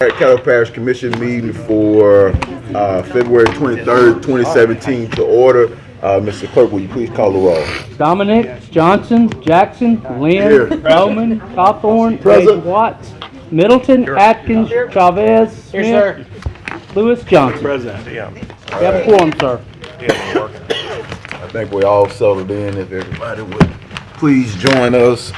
Caddo Parish Commission meeting for February 23rd, 2017 to order. Mr. Clerk, will you please call the roll? Dominic, Johnson, Jackson, Here. Lynn, Bowman, Cawthorn, Present. Watts, Middleton, Atkins, Chavez, Smith, Lewis, Johnson. President, yeah. You have a quorum, sir. I think we all settled in. If everybody would please join us.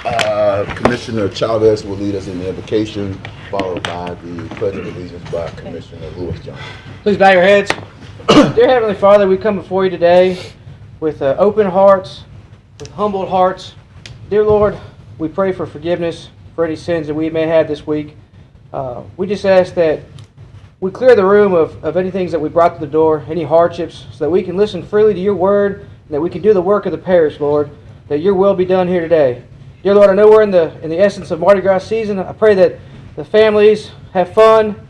Commissioner Chavez will lead us in the invocation, followed by the pledge of allegiance by Commissioner Lewis Johnson. Please bow your heads. Dear Heavenly Father, we come before you today with open hearts, with humbled hearts. Dear Lord, we pray for forgiveness for any sins that we may have this week. We just ask that we clear the room of any things that we brought to the door, any hardships, so that we can listen freely to your word, and that we can do the work of the parish, Lord, that your will be done here today. Dear Lord, I know we're in the essence of Mardi Gras season. I pray that the families have fun,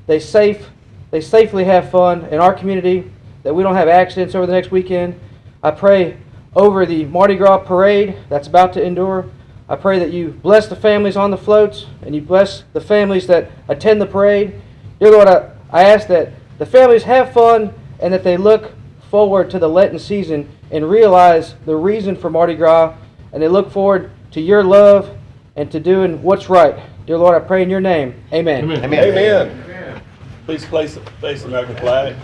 they safely have fun in our community, that we don't have accidents over the next weekend. I pray over the Mardi Gras parade that's about to endure. I pray that you bless the families on the floats, and you bless the families that attend the parade. Dear Lord, I ask that the families have fun and that they look forward to the Lenten season and realize the reason for Mardi Gras, and they look forward to your love and to doing what's right. Dear Lord, I pray in your name. Amen. Amen. Amen. Please face the American flag.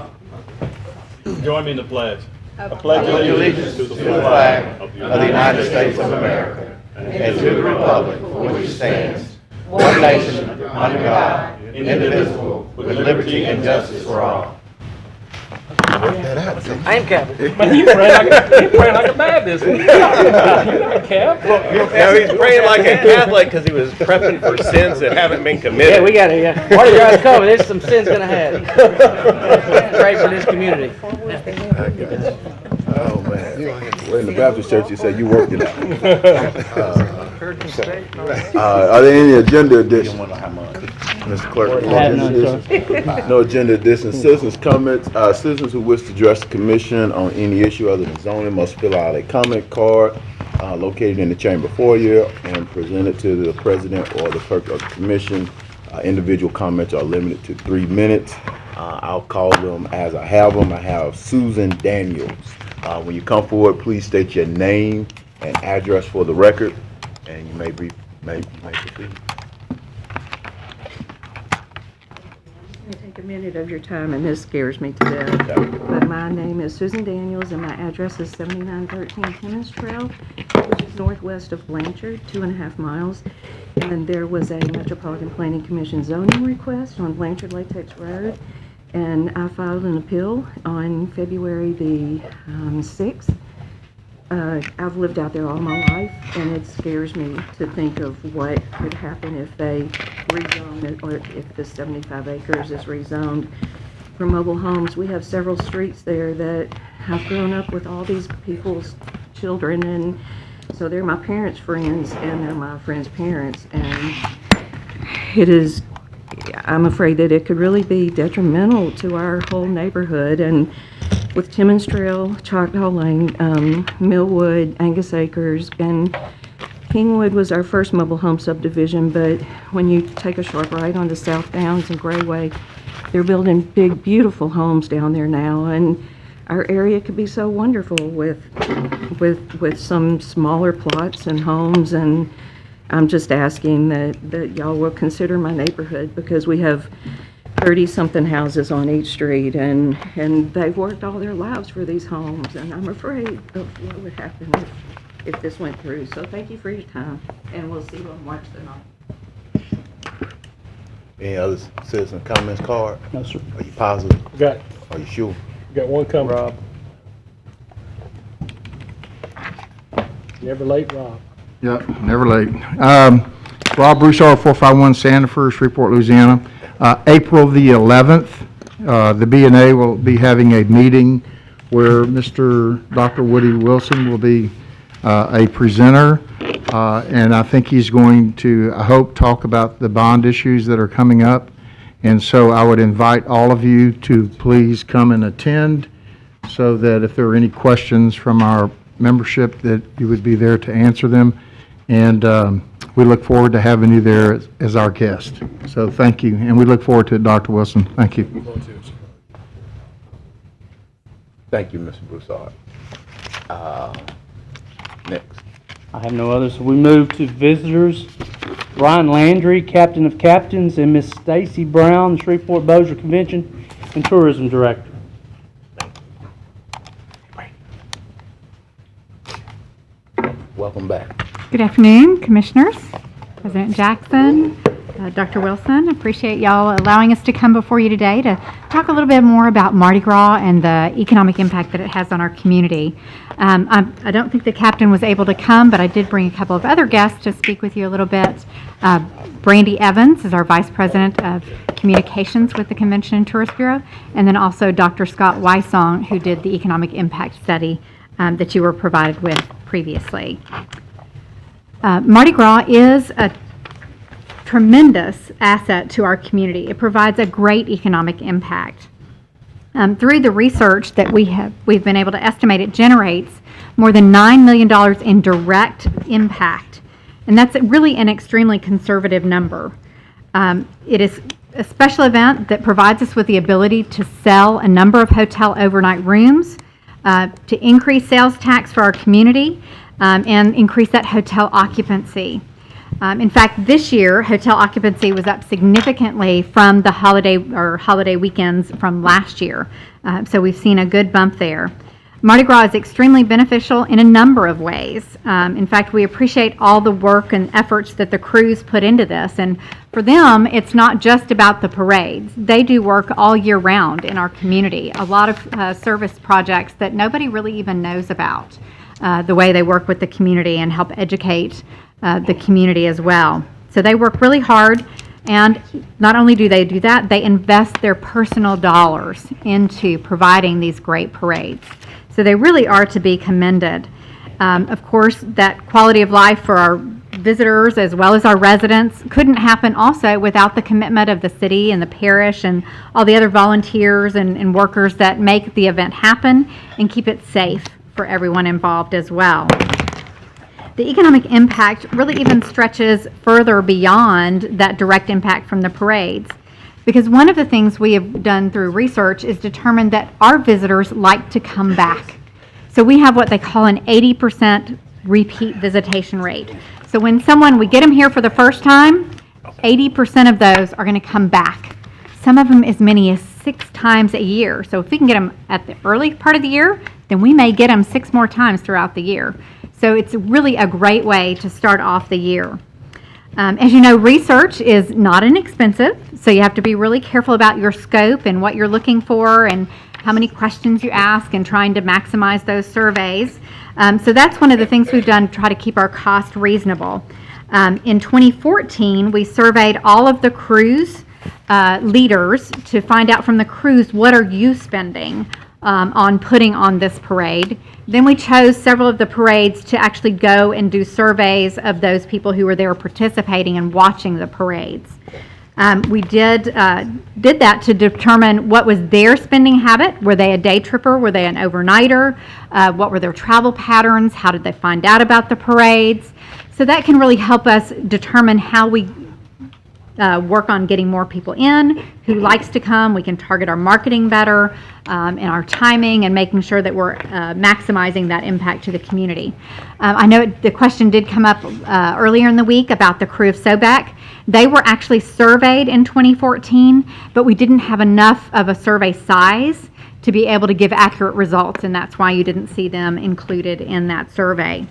Join me in the pledge. I pledge allegiance to the flag of the United States of America and to the republic for which it stands, one nation, under God, indivisible, with liberty and justice for all. I am Captain. Man, you praying like a Baptist. You're not Cap. No, he's praying like a Catholic because he was prepping for sins that haven't been committed. Yeah, we got it. Mardi Gras is coming. There's some sins going to happen. Pray for this community. Oh, man. We're in the Baptist church. You said you worked it out. Are there any agenda additions? Mr. Clerk, no agenda additions. Citizens' comments. Citizens who wish to address the commission on any issue other than zoning must fill out a comment card located in the chamber foyer and present it to the president or the clerk of the commission. Individual comments are limited to 3 minutes. I'll call them as I have them. I have Susan Daniels. When you come forward, please state your name and address for the record, and you may proceed. I'm going to take a minute of your time, and this scares me to death. But my name is Susan Daniels, and my address is 7913 Clemens Trail, which is northwest of Blanchard, 2.5 miles. And there was a Metropolitan Planning Commission zoning request on Blanchard Latex Road, and I filed an appeal on February the 6th. I've lived out there all my life, and it scares me to think of what could happen if they rezone it, or if the 75 acres is rezoned for mobile homes. We have several streets there that have grown up with all these people's children, and so they're my parents' friends, and they're my friends' parents, and it is, I'm afraid that it could really be detrimental to our whole neighborhood. And with Timmons Trail, Choctaw Lane, Millwood, Angus Acres, and Kingwood was our first mobile home subdivision, but when you take a sharp right onto South Downs and Grayway, they're building big, beautiful homes down there now, and our area could be so wonderful with some smaller plots and homes. And I'm just asking that y'all will consider my neighborhood, because we have 30-something houses on each street, and they've worked all their lives for these homes, and I'm afraid of what would happen if this went through. So thank you for your time, and we'll see you on March the 9th. Any other citizen comments card? No, sir. Are you positive? Are you sure? Got one coming. Rob. Never late, Rob. Yep, never late. Rob Broussard, 451 Sanford, Shreveport, Louisiana. April the 11th, the B&A will be having a meeting where Dr. Woody Wilson will be a presenter, and I think he's going to, I hope, talk about the bond issues that are coming up. And so I would invite all of you to please come and attend, so that if there are any questions from our membership, that you would be there to answer them. and we look forward to having you there as our guest. So thank you, and we look forward to it, Dr. Wilson. Thank you. Thank you, Mr. Broussard. Next. I have no others. So we move to visitors. Brian Landry, Captain of Captains, and Miss Stacy Brown, Shreveport Bossier Convention and Tourism Director. Welcome back. Good afternoon, Commissioners, President Jackson, Dr. Wilson. Appreciate y'all allowing us to come before you today to talk a little bit more about Mardi gras and the economic impact that it has on our community. I don't think the captain was able to come, but I did bring a couple of other guests to speak with you a little bit. Brandy Evans is our Vice President of Communications with the Convention and Tourist Bureau, and then also Dr. Scott Wysong, who did the economic impact study that you were provided with previously. Mardi Gras is a tremendous asset to our community. It provides a great economic impact. Through the research that we've been able to estimate, it generates more than $9 million in direct impact, and that's really an extremely conservative number. It is a special event that provides us with the ability to sell a number of hotel overnight rooms, to increase sales tax for our community, and increase that hotel occupancy. In fact, this year, hotel occupancy was up significantly from the holiday weekends from last year. So we've seen a good bump there. Mardi Gras is extremely beneficial in a number of ways. In fact, we appreciate all the work and efforts that the crews put into this. And for them, it's not just about the parades. They do work all year round in our community. A lot of service projects that nobody really even knows about. The way they work with the community and help educate the community as well. So they work really hard, and not only do they do that, they invest their personal dollars into providing these great parades. So they really are to be commended. Of course, that quality of life for our visitors as well as our residents couldn't happen also without the commitment of the city and the parish and all the other volunteers and workers that make the event happen and keep it safe for everyone involved as well. The economic impact really even stretches further beyond that direct impact from the parades, because one of the things we have done through research is determined that our visitors like to come back. So we have what they call an 80% repeat visitation rate. So when we get them here for the first time, 80% of those are going to come back. Some of them as many as 6 times a year. So if we can get them at the early part of the year, then we may get them 6 more times throughout the year. So it's really a great way to start off the year. As you know, research is not inexpensive, so you have to be really careful about your scope and what you're looking for and how many questions you ask and trying to maximize those surveys. So that's one of the things we've done to try to keep our cost reasonable. In 2014, we surveyed all of the cruise leaders to find out from the crews, what are you spending on putting on this parade. Then we chose several of the parades to actually go and do surveys of those people who were there participating and watching the parades. We did that to determine what was their spending habit. Were they a day tripper? Were they an overnighter? What were their travel patterns? How did they find out about the parades? So that can really help us determine how we work on getting more people in, who likes to come. We can target our marketing better and our timing and making sure that we're maximizing that impact to the community. I know the question did come up earlier in the week about the crew of SOBAC. They were actually surveyed in 2014, but we didn't have enough of a survey size to be able to give accurate results, and that's why you didn't see them included in that survey.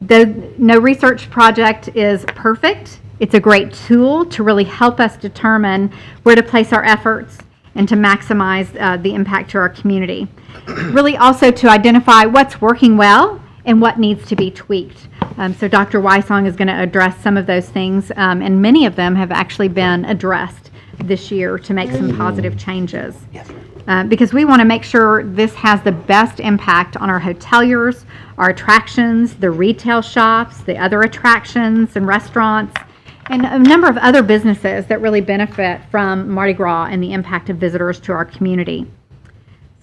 No research project is perfect. It's a great tool to really help us determine where to place our efforts and to maximize the impact to our community. Really also to identify what's working well and what needs to be tweaked. So Dr. Wysong is going to address some of those things, and many of them have actually been addressed this year to make some positive changes. Because we want to make sure this has the best impact on our hoteliers, our attractions, the retail shops, the other attractions and restaurants, and a number of other businesses that really benefit from Mardi Gras and the impact of visitors to our community.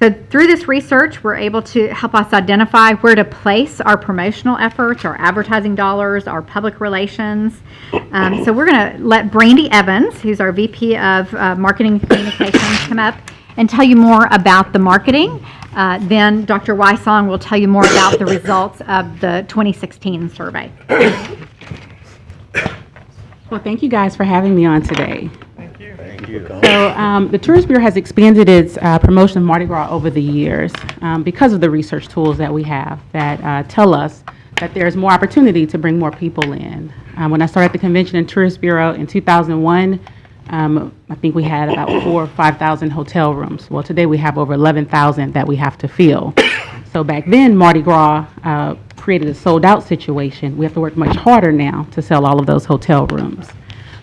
So through this research, we're able to help us identify where to place our promotional efforts, our advertising dollars, our public relations. So we're going to let Brandy Evans, who's our VP of Marketing and Communications, come up and tell you more about the marketing. Then Dr. Wysong will tell you more about the results of the 2016 survey. Well, thank you guys for having me on today. Thank you. So the Tourist Bureau has expanded its promotion of Mardi Gras over the years because of the research tools that we have that tell us that there's more opportunity to bring more people in. When I started the Convention and Tourist Bureau in 2001, I think we had about 4,000 or 5,000 hotel rooms. Well, today we have over 11,000 that we have to fill. So back then, Mardi Gras created a sold-out situation. We have to work much harder now to sell all of those hotel rooms.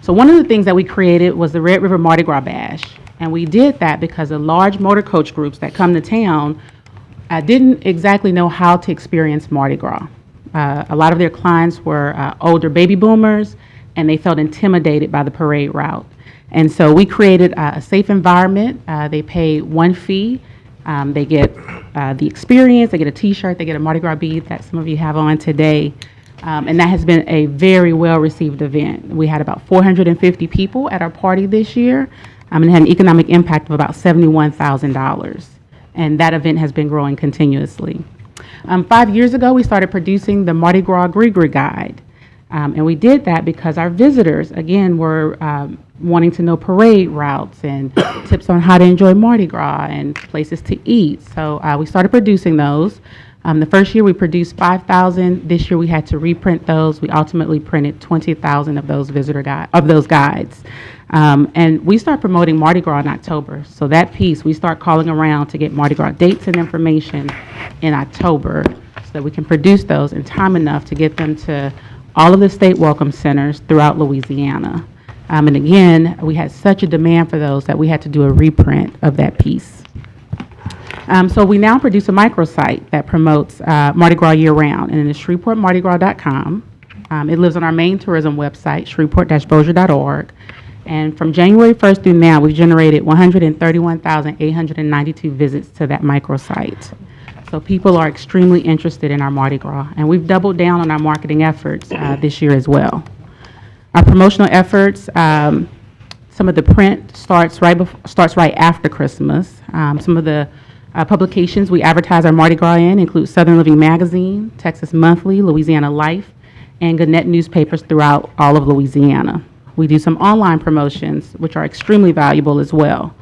So one of the things that we created was the Red River Mardi Gras Bash. And we did that because the large motor coach groups that come to town didn't exactly know how to experience Mardi Gras. A lot of their clients were older baby boomers, and they felt intimidated by the parade route. And so we created a safe environment. They pay one fee. They get the experience, they get a t-shirt, they get a Mardi Gras bead that some of you have on today. And that has been a very well-received event. We had about 450 people at our party this year, and it had an economic impact of about $71,000. And that event has been growing continuously. 5 years ago, we started producing the Mardi Gras Gree Guide. And we did that because our visitors, again, were wanting to know parade routes and tips on how to enjoy Mardi Gras and places to eat. So we started producing those. The first year we produced 5,000. This year we had to reprint those. We ultimately printed 20,000 of those guides. And we start promoting Mardi Gras in October. So that piece, we start calling around to get Mardi Gras dates and information in October so that we can produce those in time enough to get them to all of the state welcome centers throughout Louisiana. And again, we had such a demand for those that we had to do a reprint of that piece. So we now produce a microsite that promotes Mardi Gras year-round, and it is ShreveportMardiGras.com. It lives on our main tourism website, shreveport-bossier.org. And from January 1st through now, we've generated 131,892 visits to that microsite. So people are extremely interested in our Mardi Gras, and we've doubled down on our marketing efforts this year as well. Our promotional efforts, some of the print starts right after Christmas. Some of the publications we advertise our Mardi Gras in include Southern Living Magazine, Texas Monthly, Louisiana Life, and Gannett newspapers throughout all of Louisiana. We do some online promotions, which are extremely valuable as well.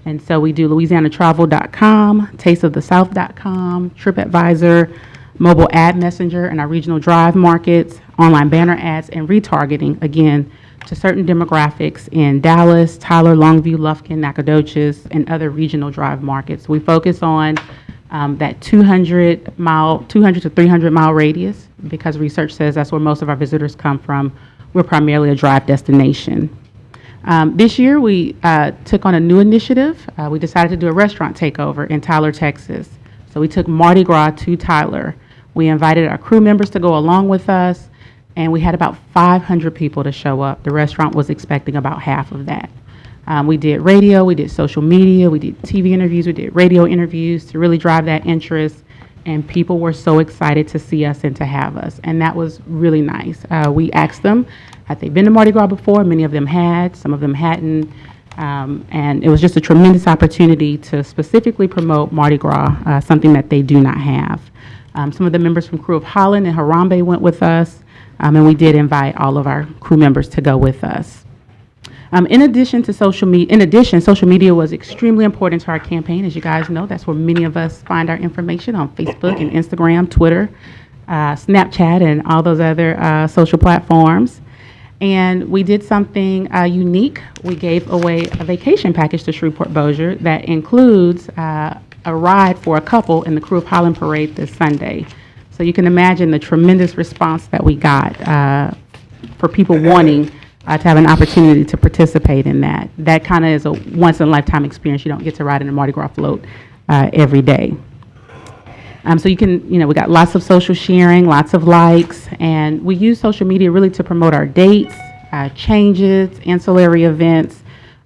And so we do LouisianaTravel.com, TasteOfTheSouth.com, TripAdvisor, mobile ad messenger, and our regional drive markets, online banner ads, and retargeting, again, to certain demographics in Dallas, Tyler, Longview, Lufkin, Nacogdoches, and other regional drive markets. We focus on that 200 to 300 mile radius because research says that's where most of our visitors come from. We're primarily a drive destination. This year, we took on a new initiative. We decided to do a restaurant takeover in Tyler, Texas. So we took Mardi Gras to Tyler. We invited our crew members to go along with us, and we had about 500 people to show up. The restaurant was expecting about half of that. We did radio, we did social media, we did TV interviews, we did radio interviews to really drive that interest, and people were so excited to see us and to have us, and that was really nice. We asked them, had they been to Mardi Gras before? Many of them had, some of them hadn't, and it was just a tremendous opportunity to specifically promote Mardi Gras, something that they do not have. Some of the members from Crew of Holland and Harambe went with us, and we did invite all of our crew members to go with us. In addition, social media was extremely important to our campaign. As you guys know, that's where many of us find our information on Facebook and Instagram, Twitter, Snapchat, and all those other social platforms. And we did something unique. We gave away a vacation package to Shreveport-Bossier that includes a ride for a couple in the Crew of Holland Parade this Sunday. So you can imagine the tremendous response that we got for people wanting to have an opportunity to participate in that. That kind of is a once-in-a-lifetime experience. You don't get to ride in a Mardi Gras float every day. So you can, we got lots of social sharing, lots of likes, and we use social media really to promote our dates, changes, ancillary events,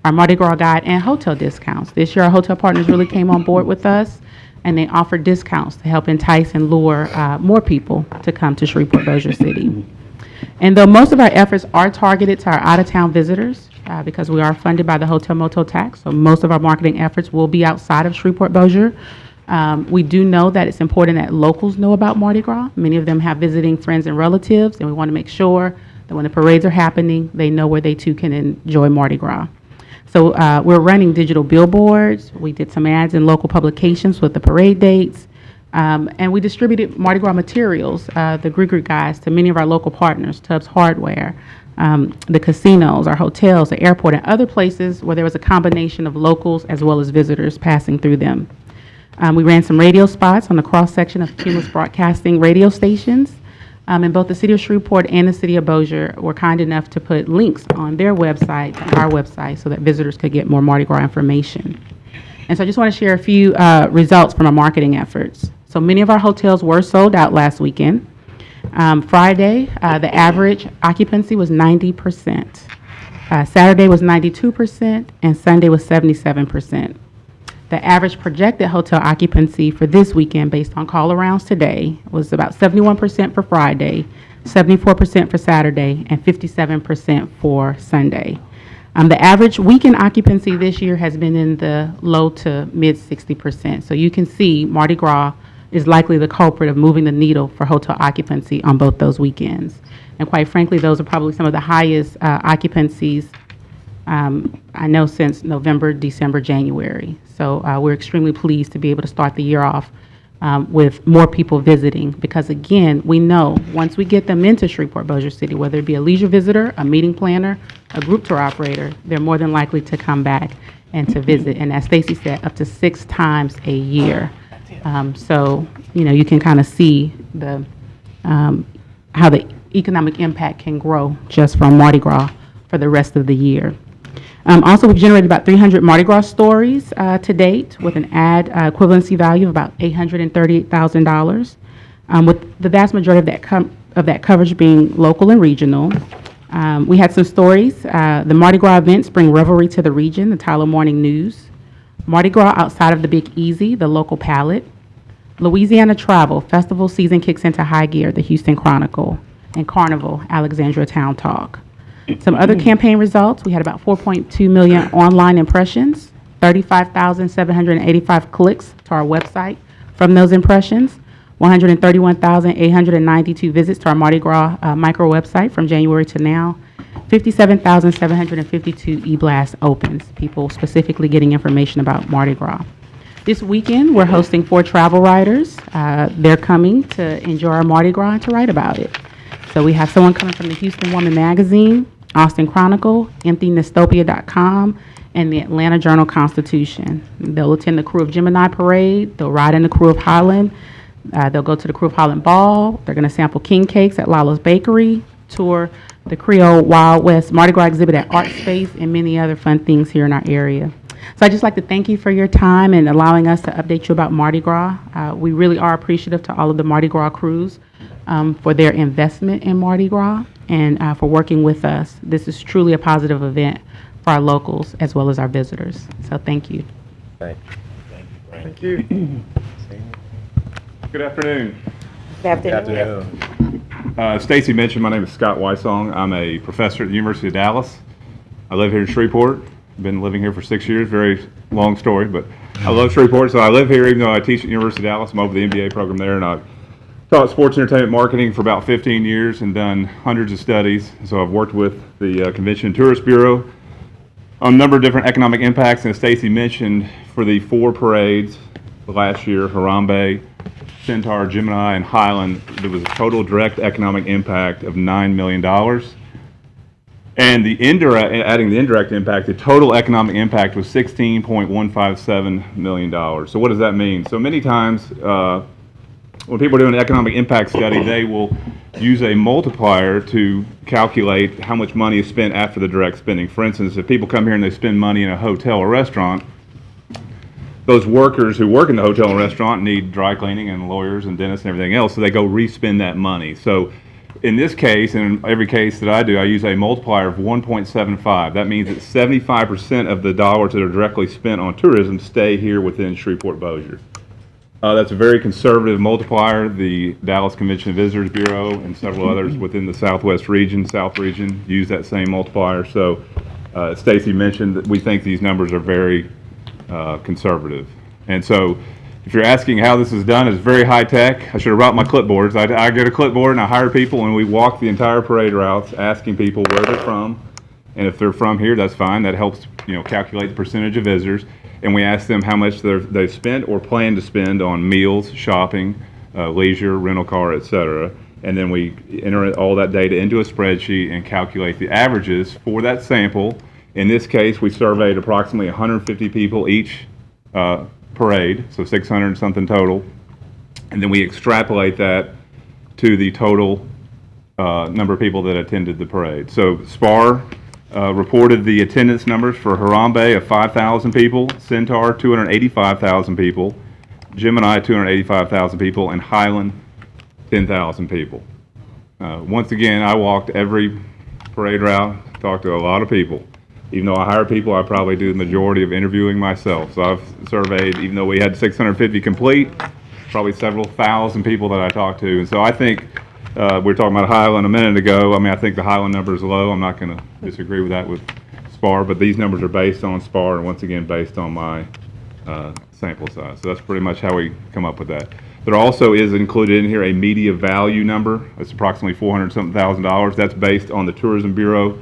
our Mardi Gras guide, and hotel discounts. This year, our hotel partners really came on board with us, and they offered discounts to help entice and lure more people to come to Shreveport Bossier City. And though most of our efforts are targeted to our out-of-town visitors, because we are funded by the hotel motel tax, so most of our marketing efforts will be outside of Shreveport Bossier. We do know that it's important that locals know about Mardi Gras. Many of them have visiting friends and relatives, and we want to make sure that when the parades are happening, they know where they too can enjoy Mardi Gras. So we're running digital billboards. We did some ads in local publications with the parade dates. And we distributed Mardi Gras materials, the Grigri guides, to many of our local partners, Tubbs Hardware, the casinos, our hotels, the airport, and other places where there was a combination of locals as well as visitors passing through them. We ran some radio spots on the cross-section of Cumulus Broadcasting radio stations. And both the City of Shreveport and the City of Bossier were kind enough to put links on their website, our website, so that visitors could get more Mardi Gras information. And so I just want to share a few results from our marketing efforts. So many of our hotels were sold out last weekend. Friday, the average occupancy was 90%. Saturday was 92%, and Sunday was 77%. The average projected hotel occupancy for this weekend, based on call-arounds today, was about 71% for Friday, 74% for Saturday, and 57% for Sunday. The average weekend occupancy this year has been in the low to mid 60%. So you can see Mardi Gras is likely the culprit of moving the needle for hotel occupancy on both those weekends. And quite frankly, those are probably some of the highest occupancies I know since November, December, January. So we're extremely pleased to be able to start the year off with more people visiting, because again, we know once we get them into Shreveport Bossier City, whether it be a leisure visitor, a meeting planner, a group tour operator, they're more than likely to come back and to visit. And as Stacy said, up to 6 times a year. So, you know, you can kind of see the how the economic impact can grow just from Mardi Gras for the rest of the year. Also, we've generated about 300 Mardi Gras stories to date, with an ad equivalency value of about $838,000, with the vast majority of that coverage being local and regional. We had some stories. The Mardi Gras events bring revelry to the region, the Tyler Morning News. Mardi Gras outside of the Big Easy, the local palette. Louisiana Travel, festival season kicks into high gear, the Houston Chronicle. And Carnival, Alexandria Town Talk. Some other campaign results: we had about 4.2 million online impressions, 35,785 clicks to our website from those impressions, 131,892 visits to our Mardi Gras micro website from January to now, 57,752 e-blast opens, people specifically getting information about Mardi Gras. This weekend, we're hosting 4 travel writers. They're coming to enjoy our Mardi Gras and to write about it. So we have someone coming from the Houston Woman Magazine, Austin Chronicle, EmptyNestopia.com, and the Atlanta Journal-Constitution. They'll attend the Crew of Gemini Parade. They'll ride in the Crew of Highland. They'll go to the Crew of Highland Ball. They're going to sample king cakes at Lala's Bakery, tour the Creole Wild West Mardi Gras exhibit at Art Space, and many other fun things here in our area. So I'd just like to thank you for your time and allowing us to update you about Mardi Gras. We really are appreciative to all of the Mardi Gras crews for their investment in Mardi Gras and for working with us. This is truly a positive event for our locals as well as our visitors. So thank you. Thank Thank you. Good afternoon. Good afternoon. Stacy mentioned my name is Scott Wysong. I'm a professor at the University of Dallas. I live here in Shreveport. Been living here for 6 years. Very long story, but I love Shreveport, so I live here even though I teach at the University of Dallas. I'm over the MBA program there, and I've taught sports and entertainment marketing for about 15 years and done hundreds of studies. So I've worked with the Convention and Tourist Bureau on a number of different economic impacts. And as Stacy mentioned, for the 4 parades last year, Harambe, Centaur, Gemini, and Highland, there was a total direct economic impact of $9 million. And the indirect, adding the indirect impact, the total economic impact was $16.157 million. So what does that mean? So many times, when people are doing an economic impact study, they will use a multiplier to calculate how much money is spent after the direct spending. For instance, if people come here and they spend money in a hotel or restaurant, those workers who work in the hotel and restaurant need dry cleaning and lawyers and dentists and everything else, so they go re-spend that money. So in this case, and in every case that I do, I use a multiplier of 1.75. That means that 75% of the dollars that are directly spent on tourism stay here within Shreveport-Bossier. That's a very conservative multiplier. The Dallas Convention and Visitors Bureau and several others within the Southwest region, South region, use that same multiplier. So Stacy mentioned that we think these numbers are very conservative. And so if you're asking how this is done, it's very high tech. I should have brought my clipboards. I get a clipboard and I hire people and we walk the entire parade routes asking people where they're from. And if they're from here, that's fine. That helps, calculate the percentage of visitors. And we ask them how much they've spent or plan to spend on meals, shopping, leisure, rental car, etc. And then we enter all that data into a spreadsheet and calculate the averages for that sample. In this case, we surveyed approximately 150 people each parade, so 600 something total. And then we extrapolate that to the total number of people that attended the parade. So SPAR reported the attendance numbers for Harambe of 5,000 people, Centaur 285,000 people, Gemini 285,000 people, and Highland 10,000 people. Once again, I walked every parade route, talked to a lot of people. Even though I hire people, I probably do the majority of interviewing myself. So I've surveyed, even though we had 650 complete, probably several thousand people that I talked to. And so I think we were talking about Highland a minute ago. I think the Highland number is low. I'm not going to disagree with that with SPAR, but these numbers are based on SPAR and once again based on my sample size. So that's pretty much how we come up with that. There also is included in here a media value number. It's approximately $400,000. That's based on the Tourism Bureau.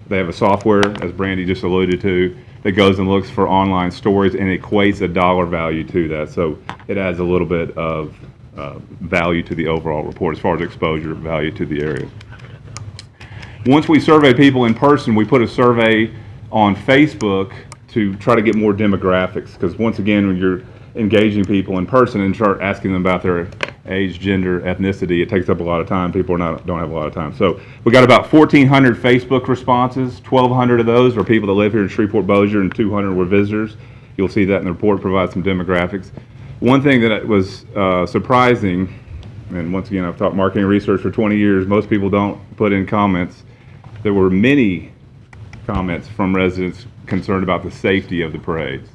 They have a software, as Brandy just alluded to, that goes and looks for online stories and equates a dollar value to that. So it adds a little bit of value to the overall report as far as exposure value to the area. Once we survey people in person, we put a survey on Facebook to try to get more demographics, because once again, when you're engaging people in person and start asking them about their age, gender, ethnicity, it takes up a lot of time. People don't have a lot of time. So we got about 1,400 Facebook responses. 1,200 of those are people that live here in Shreveport-Bossier and 200 were visitors. You'll see that in the report, provides some demographics. One thing that was surprising, and once again, I've taught marketing research for 20 years, most people don't put in comments. There were many comments from residents concerned about the safety of the parades,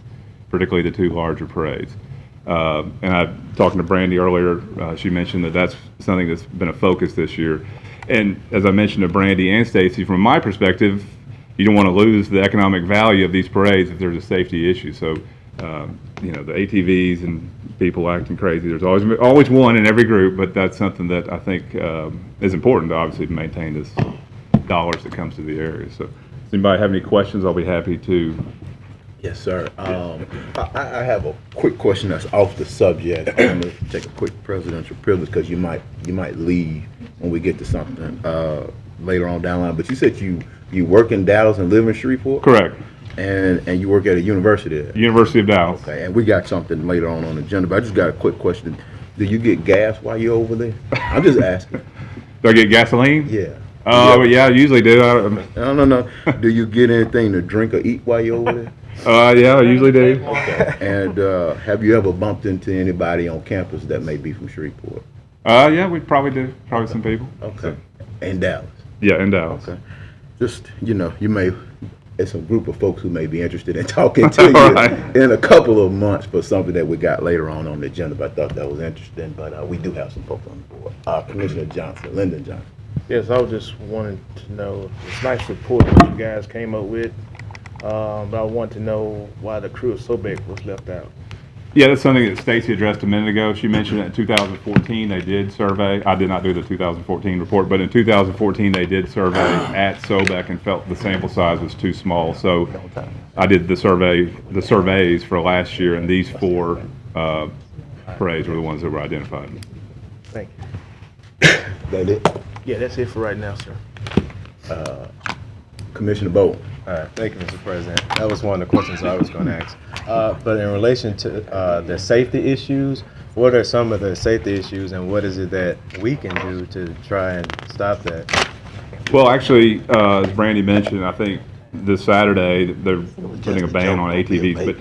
particularly the two larger parades. And I talking to Brandy earlier, she mentioned that that's something that's been a focus this year. And as I mentioned to Brandy and Stacy, from my perspective, you don't want to lose the economic value of these parades if there's a safety issue. So, the ATVs and people acting crazy, there's always one in every group, but that's something that I think is important, obviously, to maintain this dollars that comes to the area. So, does anybody have any questions? I'll be happy to. Yes, sir. I have a quick question that's off the subject. I'm going to take a quick presidential privilege because you might leave when we get to something later on down the line. But you said you work in Dallas and live in Shreveport? Correct. And you work at a university there? University of Dallas. Okay, and we got something later on the agenda, but I just got a quick question. Do you get gas while you're over there? I'm just asking. Do I get gasoline? Yeah. Yeah, I usually do. No. Do you get anything to drink or eat while you're over there? Yeah, I usually do. Okay. And have you ever bumped into anybody on campus that may be from Shreveport? Yeah, we probably do. Probably some people. Okay. So. In Dallas? Yeah, in Dallas. Okay. Just, it's a group of folks who may be interested in talking to you Right. in a couple of months for something that we got later on the agenda, but I thought that was interesting. But we do have some folks on the board. Commissioner Johnson, Lyndon Johnson. Yes, I was just wanting to know, it's a nice report that you guys came up with, but I want to know why the crew of Sobek was left out. Yeah, that's something that Stacy addressed a minute ago. She mentioned that in 2014 they did survey. I did not do the 2014 report, but in 2014 they did survey at Sobek and felt the sample size was too small. So I did the surveys for last year, and these 4 parades were the ones that were identified. Thank you. That it? Yeah, that's it for right now, sir. Commissioner Bowe. All right, thank you, Mr. President. That was one of the questions I was going to ask. But in relation to the safety issues, what are some of the safety issues, and what is it that we can do to try and stop that? Well, actually, as Brandy mentioned, I think this Saturday, they're putting a ban on ATVs. But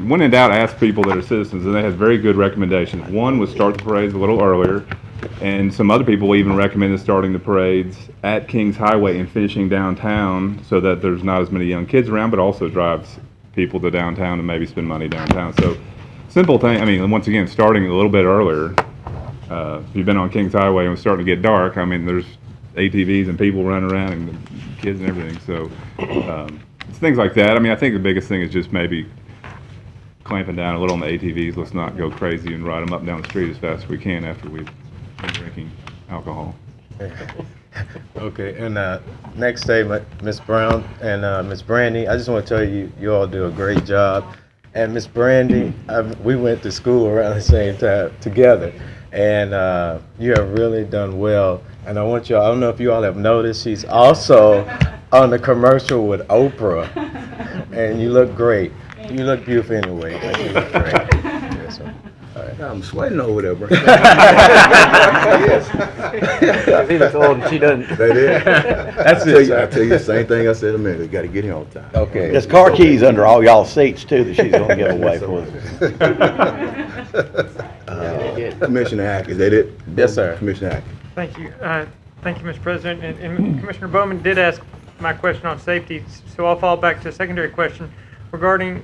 when in doubt, ask people that are citizens, and they had very good recommendations. One was start the parades a little earlier, and some other people even recommended starting the parades at Kings Highway and finishing downtown so that there's not as many young kids around, but also drives people to downtown and maybe spend money downtown. So simple thing, once again, starting a little bit earlier. If you've been on Kings Highway and it's starting to get dark, there's ATVs and people running around and kids and everything. So it's things like that. I think the biggest thing is just maybe clamping down a little on the ATVs. Let's not go crazy and ride them up and down the street as fast as we can after we've been drinking alcohol. Okay, and next statement, Ms. Brown and Ms. Brandy, I just want to tell you, you all do a great job. And Ms. Brandy, we went to school around the same time together, and you have really done well. And I want y'all, I don't know if you all have noticed, she's also on the commercial with Oprah, and you look great. You look beautiful anyway, but you look great. Yeah, so, all right. I'm sweating over there, bro. He looks old and she doesn't. That is. That's I tell you the same thing I said a minute. You got to get here on time. Okay. There's car keys under all y'all seats too that she's gonna give away for us. Commissioner Hack, is that it? Yes, sir. Commissioner Hack. Thank you. Thank you, Mr. President. And Commissioner Bowman did ask my question on safety, so I'll fall back to a secondary question regarding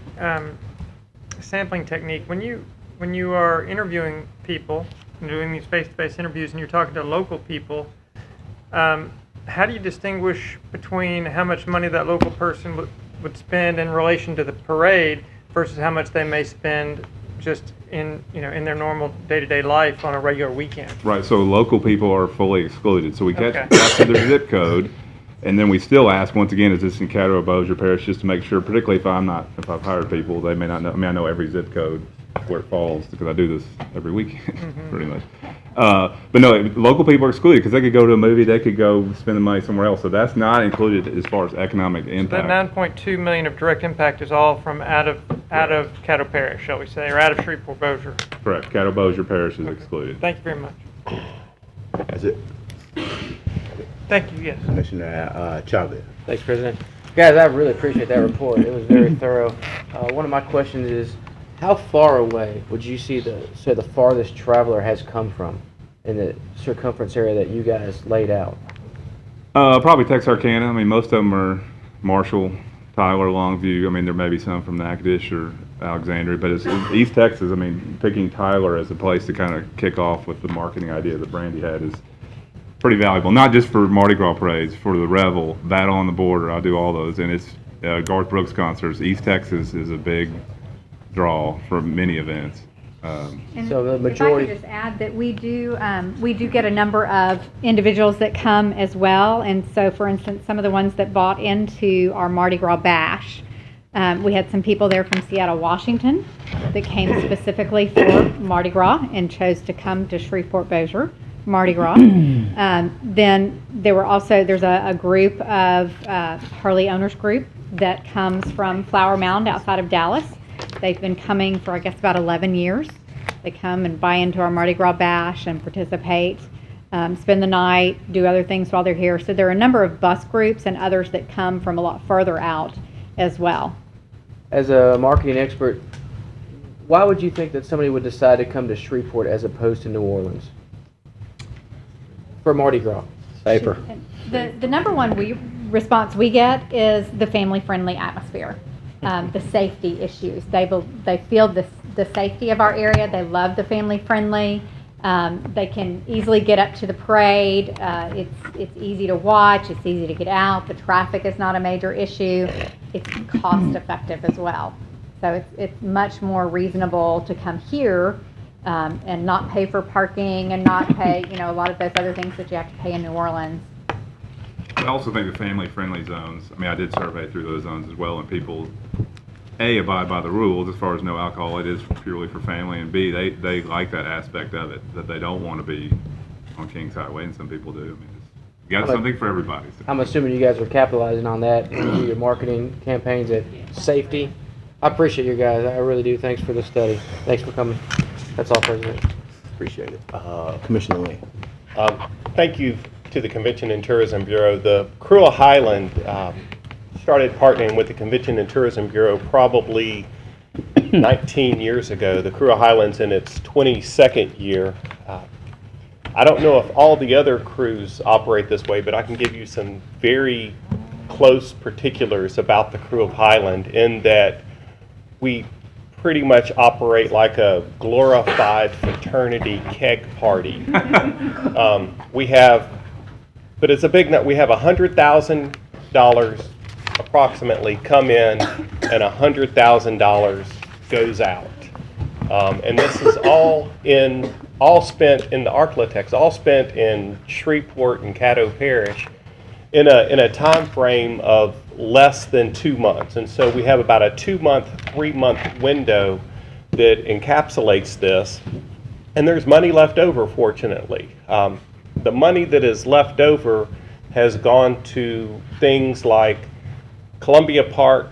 sampling technique. When you are interviewing people and doing these face-to-face interviews and you're talking to local people, how do you distinguish between how much money that local person would spend in relation to the parade versus how much they may spend just in their normal day-to-day life on a regular weekend? Right, so local people are fully excluded. So we Okay. capture their zip code, and then we still ask, once again, is this in Caddo or Bossier Parish, just to make sure, particularly if I've hired people, they may not know, I know every zip code where it falls, because I do this every weekend, pretty much. But no, local people are excluded, because they could go to a movie, they could go spend the money somewhere else, so that's not included as far as economic impact. That 9.2 million of direct impact is all from out of Caddo Parish, shall we say, or out of Shreveport Bossier. Correct, Caddo Bossier Parish is excluded. Thank you very much. That's it. Thank you, yes. Commissioner Chavez. Thanks, President. Guys, I really appreciate that report. It was very thorough. One of my questions is, how far away would you see the farthest traveler has come from in the circumference area that you guys laid out? Probably Texarkana. Most of them are Marshall, Tyler, Longview. There may be some from Natchitoches or Alexandria, but it's East Texas. Picking Tyler as a place to kind of kick off with the marketing idea that Brandy had is pretty valuable. Not just for Mardi Gras parades, for the Revel, Battle on the Border. I do all those, and it's Garth Brooks concerts. East Texas is a big draw for many events. And So the majority- If I could just add that we do get a number of individuals that come as well. And so, for instance, some of the ones that bought into our Mardi Gras Bash, we had some people there from Seattle, Washington, that came specifically for Mardi Gras and chose to come to Shreveport Bossier Mardi Gras. Then there's a group of Harley Owners Group that comes from Flower Mound outside of Dallas. They've been coming for, I guess, about 11 years. They come and buy into our Mardi Gras Bash and participate, spend the night, do other things while they're here. So there are a number of bus groups and others that come from a lot further out as well. As a marketing expert, why would you think that somebody would decide to come to Shreveport as opposed to New Orleans for Mardi Gras? Safer. The number one response we get is the family-friendly atmosphere. The safety issues. They feel the safety of our area. They love the family-friendly. They can easily get up to the parade. It's easy to watch. It's easy to get out. The traffic is not a major issue. It's cost-effective as well. So it's much more reasonable to come here and not pay for parking and not pay a lot of those other things that you have to pay in New Orleans. I also think the family-friendly zones, I did survey through those zones as well, and people, A, abide by the rules as far as no alcohol. It is purely for family, and B, they like that aspect of it, that they don't want to be on Kings Highway, and some people do. You got something for everybody. So. I'm assuming you guys are capitalizing on that in your marketing campaigns at safety. I appreciate you guys. I really do. Thanks for the study. Thanks for coming. That's all, President. Appreciate it. Commissioner Lane. Thank you to the Convention and Tourism Bureau. The Cruel Highland started partnering with the Convention and Tourism Bureau probably 19 years ago. The Crew of Highlands in its 22nd year. I don't know if all the other crews operate this way, but I can give you some very close particulars about the Crew of Highland in that we pretty much operate like a glorified fraternity keg party. But it's a big nut. We have $100,000 approximately come in and $100,000 goes out. And this is all spent in the Arklatex, all spent in Shreveport and Caddo Parish in a time frame of less than 2 months. And so we have about a 2-month, 3-month window that encapsulates this. And there's money left over, fortunately. The money that is left over has gone to things like Columbia Park.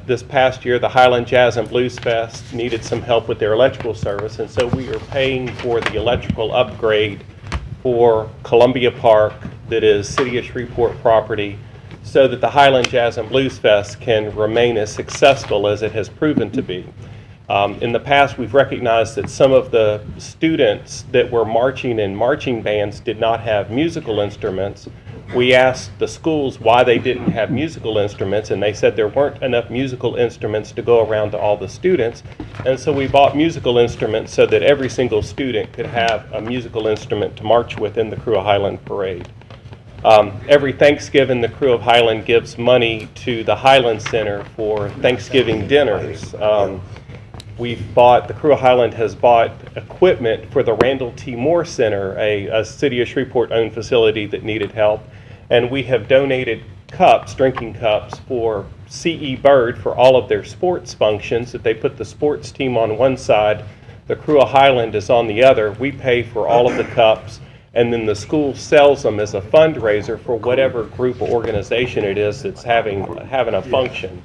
This past year, the Highland Jazz and Blues Fest needed some help with their electrical service, and so we are paying for the electrical upgrade for Columbia Park that is City of Shreveport property, so that the Highland Jazz and Blues Fest can remain as successful as it has proven to be. In the past, we've recognized that some of the students that were marching in marching bands did not have musical instruments. We asked the schools why they didn't have musical instruments, and they said there weren't enough musical instruments to go around to all the students. And so we bought musical instruments so that every single student could have a musical instrument to march with in the Crew of Highland Parade. Every Thanksgiving, the Crew of Highland gives money to the Highland Center for Thanksgiving dinners. The Crew of Highland has bought equipment for the Randall T. Moore Center, a City of Shreveport-owned facility that needed help. And we have donated cups, drinking cups, for C.E. Bird for all of their sports functions, that they put the sports team on one side, the Crew of Highland is on the other. We pay for all of the cups, and then the school sells them as a fundraiser for whatever group or organization it is that's having a function.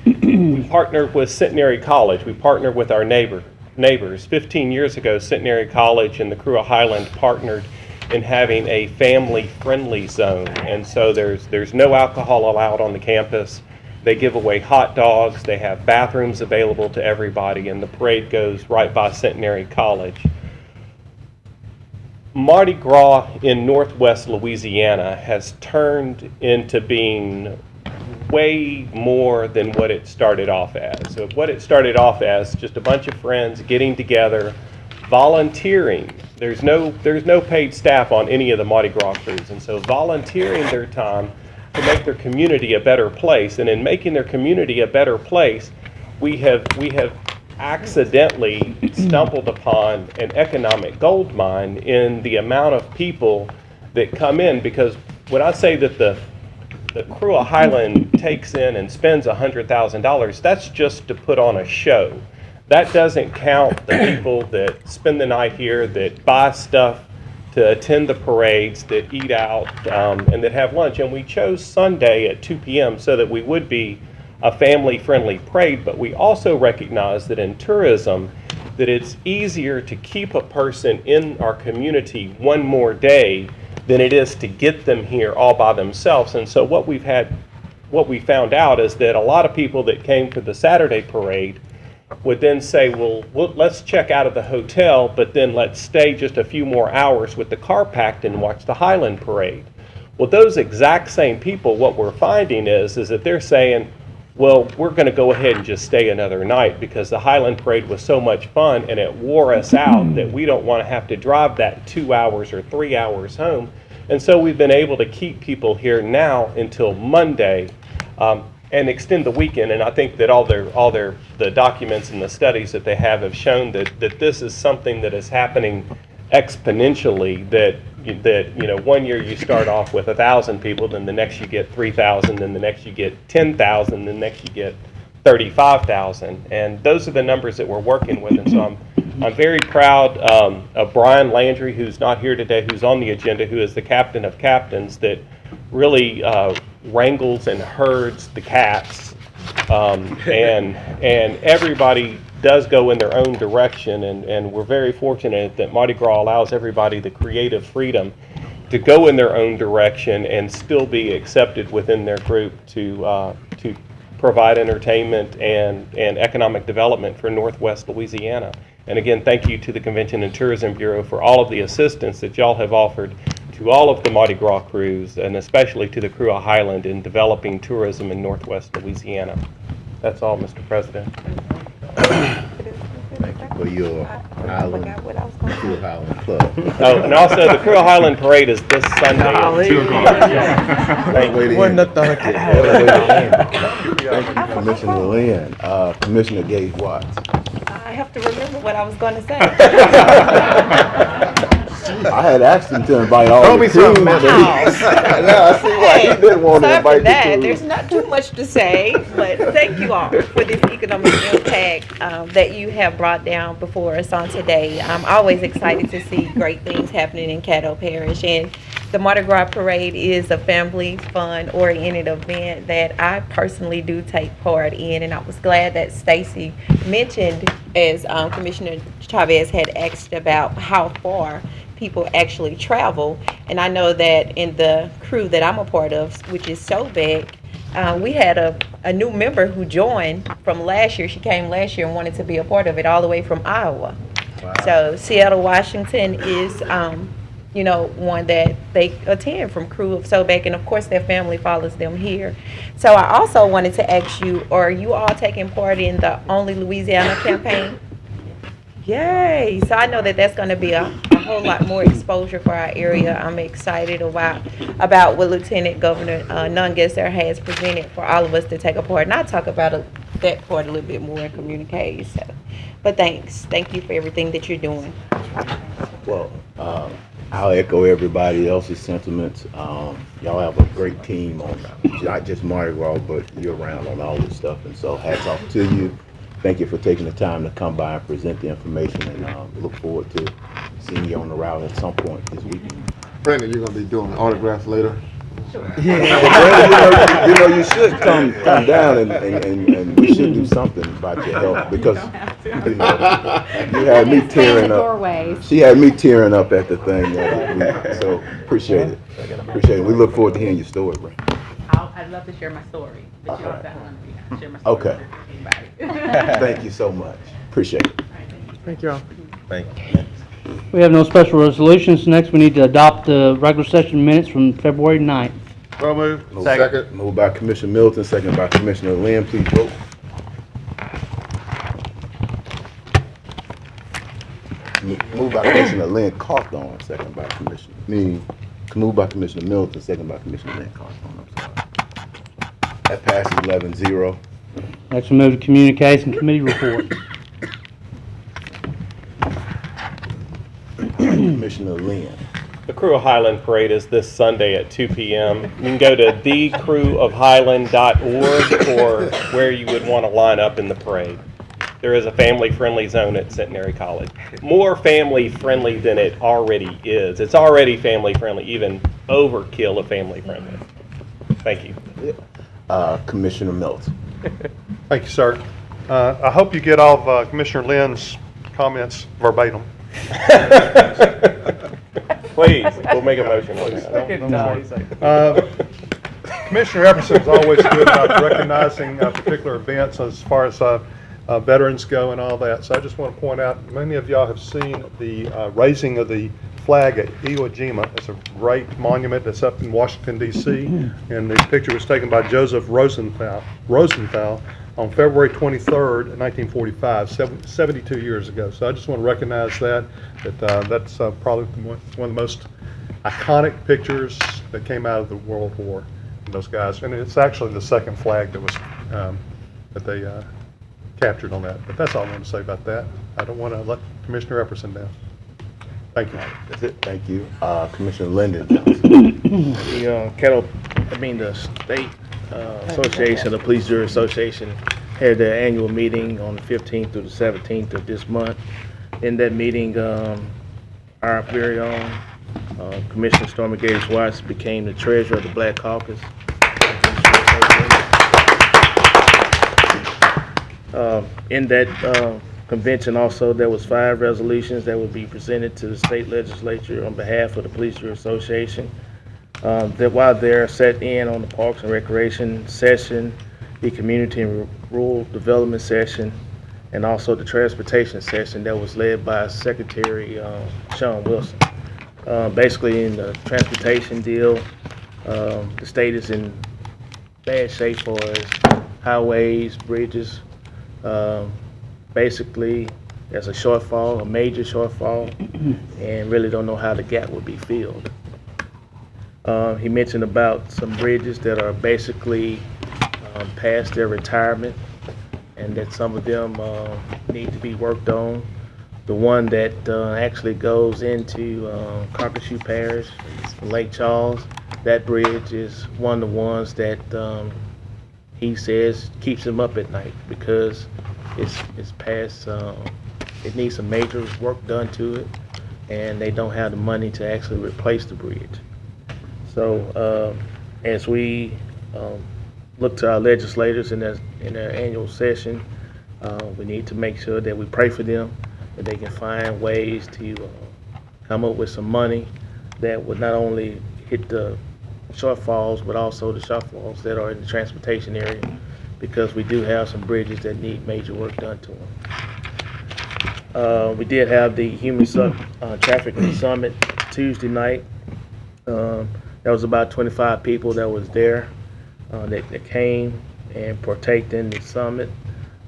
We partnered with Centenary College. We partnered with our neighbors. 15 years ago, Centenary College and the Crew of Highland partnered in having a family-friendly zone. And so there's no alcohol allowed on the campus. They give away hot dogs. They have bathrooms available to everybody, and the parade goes right by Centenary College. Mardi Gras in Northwest Louisiana has turned into being way more than what it started off as. So what it started off as, just a bunch of friends getting together, volunteering. There's no paid staff on any of the Mardi Gras crews, and so volunteering their time to make their community a better place. And in making their community a better place, we have accidentally stumbled upon an economic gold mine in the amount of people that come in. Because when I say that the Crew of Highland takes in and spends $100,000, that's just to put on a show. That doesn't count the people that spend the night here, that buy stuff to attend the parades, that eat out, and that have lunch. And we chose Sunday at 2 p.m. so that we would be a family-friendly parade, but we also recognize that in tourism, that it's easier to keep a person in our community one more day than it is to get them here all by themselves. And so what we found out is that a lot of people that came for the Saturday parade would then say, well, let's check out of the hotel, but then let's stay just a few more hours with the car packed and watch the Highland Parade. Well, those exact same people, what we're finding is that they're saying, well, we're going to go ahead and just stay another night because the Highland Parade was so much fun and it wore us out that we don't want to have to drive that 2 hours or 3 hours home. And so we've been able to keep people here now until Monday, and extend the weekend. And I think that the documents and the studies that they have shown that this is something that is happening exponentially, that 1 year you start off with 1,000 people, then the next you get 3,000, then the next you get 10,000, then the next you get 35,000. And those are the numbers that we're working with. And so I'm very proud of Brian Landry, who's not here today, who's on the agenda, who is the captain of captains, that really wrangles and herds the cats, and everybody does go in their own direction, and we're very fortunate that Mardi Gras allows everybody the creative freedom. go in their own direction and still be accepted within their group to provide entertainment and economic development for Northwest Louisiana. And again, thank you to the Convention and Tourism Bureau for all of the assistance that y'all have offered to all of the Mardi Gras crews, and especially to the crew of Highland in developing tourism in Northwest Louisiana. That's all, Mr. President. Thank you for your Highland, Crew of Highland Club. Oh, and also the Crew of Highland Parade is this Sunday at 2 o'clock. Thank you. Thank you, Commissioner Lynn. Commissioner Gage Watts. I have to remember what I was going to say. I had asked him to invite all the crew. Now I see why he didn't want to invite the crew. There's not too much to say, but thank you all for this economic impact that you have brought down before us on today. I'm always excited to see great things happening in Caddo Parish, and the Mardi Gras Parade is a family fun-oriented event that I personally do take part in, and I was glad that Stacy mentioned, as Commissioner Chavez had asked about how far people actually travel. And I know that in the crew that I'm a part of, which is SOBEC, we had a new member who joined from last year. She came last year and wanted to be a part of it all the way from Iowa. Wow. So Seattle, Washington is one that they attend from crew of SOBEC, and of course their family follows them here. So I also wanted to ask you, are you all taking part in the Only Louisiana campaign? Yay! So I know that that's going to be a whole lot more exposure for our area. I'm excited about what Lieutenant Governor Nungesser has presented for all of us to take a part. And I'll talk about that part a little bit more in communique. So, but thanks. Thank you for everything that you're doing. Well, I'll echo everybody else's sentiments. Y'all have a great team on not just Mardi Gras, but year round on all this stuff. And so hats off to you. Thank you for taking the time to come by and present the information, and look forward to seeing you on the route at some point this weekend. Brandon, you're going to be doing autographs later? Sure. Brandon, you should come down and we should do something about your health, because you had me tearing up. She had me tearing up at the thing the other week, so appreciate it. We look forward to hearing your story, Brandon. I'd love to share my story, but you don't want to share my story. Okay. Thank you so much. Appreciate it. Thank you all. Thank you. We have no special resolutions. Next, we need to adopt the regular session minutes from February 9th. So moved. Second. Moved by Commissioner Milton, second by Commissioner Lynn. Please vote. Moved by Commissioner Lynn Cawthorn, second by Commissioner. Moved by Commissioner Milton, second by Commissioner Lynn Cawthorn. I'm sorry. That passes 11-0. Next, we move to communication committee reports. Commissioner Lynn. The Crew of Highland Parade is this Sunday at 2 p.m. You can go to thecrewofhighland.org or where you would want to line up in the parade. There is a family-friendly zone at Centenary College. More family-friendly than it already is. It's already family-friendly, even overkill of family-friendly. Thank you. Commissioner Milton. Thank you, sir. I hope you get all of Commissioner Lynn's comments verbatim. Please, we'll make a motion on that. Commissioner Epperson is always good about recognizing particular events as far as veterans go and all that. So I just want to point out, many of y'all have seen the raising of the flag at Iwo Jima. It's a great monument that's up in Washington, D.C., and the picture was taken by Joseph Rosenthal on February 23rd, 1945, 72 years ago. So I just want to recognize that's probably one of the most iconic pictures that came out of the World War. Those guys, and it's actually the second flag that was that they captured on that. But that's all I want to say about that. I don't want to let Commissioner Epperson down. Thank you. That's it. Thank you. Commissioner Linden. The State Association, the Police Jury Association, had their annual meeting on the 15th through the 17th of this month. In that meeting, our very own Commissioner Stormy Gage Watts became the treasurer of the Black Caucus. In that convention also, there was 5 resolutions that would be presented to the state legislature on behalf of the Police Jury Association. That while they're set in on the Parks and Recreation session, the Community and Rural Development session, and also the Transportation session that was led by Secretary Sean Wilson. Basically, in the transportation deal, the state is in bad shape for highways, bridges. Basically, there's a shortfall, a major shortfall, and really don't know how the gap will be filled. He mentioned about some bridges that are basically past their retirement, and that some of them need to be worked on. The one that actually goes into Carpetshoe Parish, Lake Charles, that bridge is one of the ones that he says keeps him up at night because it's past, it needs some major work done to it, and they don't have the money to actually replace the bridge. So as we look to our legislators in their annual session, we need to make sure that we pray for them, that they can find ways to come up with some money that would not only hit the shortfalls, but also the shortfalls that are in the transportation area, because we do have some bridges that need major work done to them. We did have the Human Trafficking Summit Tuesday night. There was about 25 people that was there that came and partaked in the summit.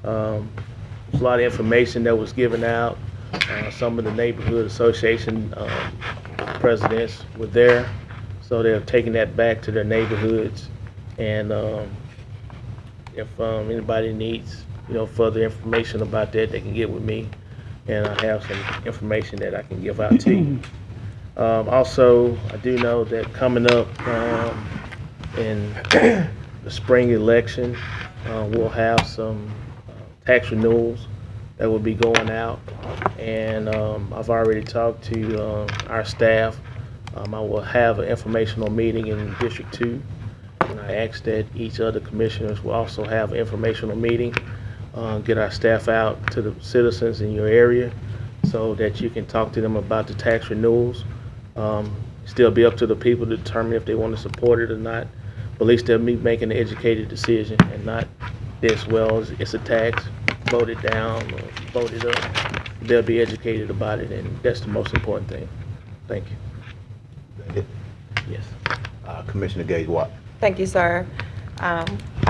There's a lot of information that was given out. Some of the neighborhood association presidents were there, so they're taking that back to their neighborhoods. And if anybody needs further information about that, they can get with me, and I have some information that I can give out to you. Also, I do know that coming up in the spring election, we'll have some tax renewals that will be going out, and I've already talked to our staff. I will have an informational meeting in District 2, and I asked that each of the commissioners will also have an informational meeting, get our staff out to the citizens in your area so that you can talk to them about the tax renewals. Still be up to the people to determine if they want to support it or not, but at least they'll be making an educated decision and not this, well, it's a tax, vote it down or vote it up. They'll be educated about it, and that's the most important thing. Thank you. Yes. Commissioner Gage Watt. Thank you, sir. I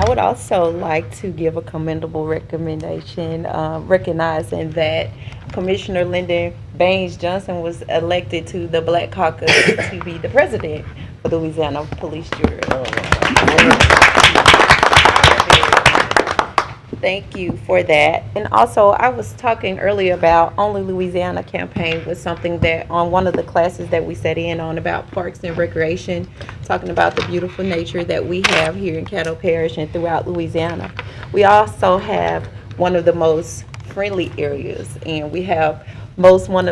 would also like to give a commendable recommendation, recognizing that Commissioner Lyndon Baines Johnson was elected to the Black Caucus to be the president for the Louisiana Police Jury. Thank you for that. And also, I was talking earlier about Only Louisiana campaign was something that on one of the classes that we sat in on about parks and recreation, talking about the beautiful nature that we have here in Caddo Parish and throughout Louisiana. We also have one of the most friendly areas, and we have one